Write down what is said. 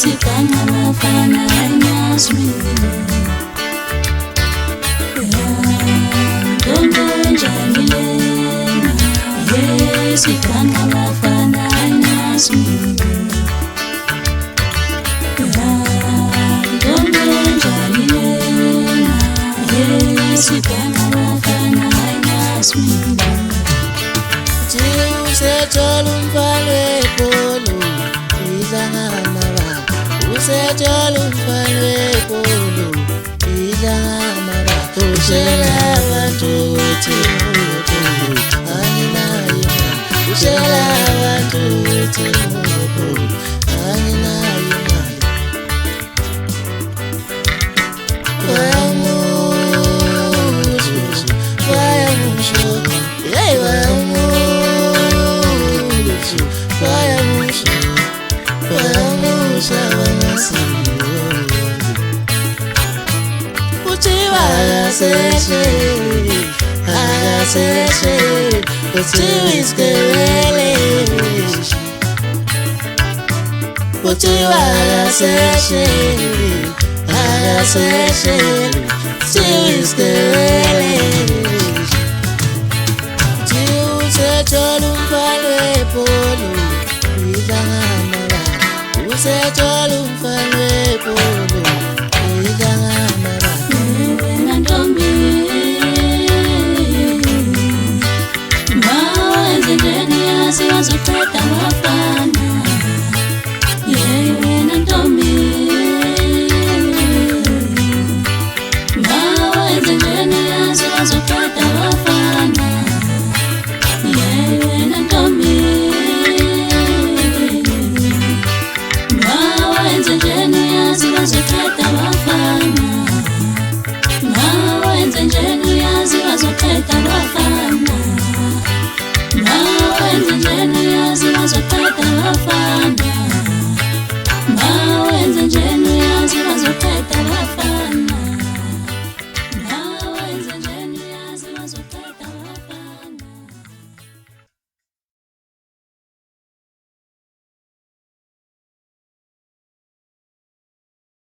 sikanga bafana anyasmile ntombi enjani lena sikanga bafana anyasmile ntombi enjani lena sikanga bafana anyasmile Usethola umfalo webholo idlanga amabala Usethola umfalo webholo idlanga amabala Utshela abantu ukuthi ubholo anginayo imali Utshela abantu ukuthi ubholo anginayo imali Akaseshe kuthiwa isikeleleshi kuthiwa akaseshe kuthiwa isikeleleshi kuthiwa usethola umfalo webholo idlanga amabala Usethola umfalo webholo idlanga amabala Siwazopeta wafana wena ntombi mawenze njeni siwazopeta wafana wena ntombi mawenze njeni siwazopeta wafana mawenze njeni siwazopeta wafana Mawenze njeni yazi wazopeta wafana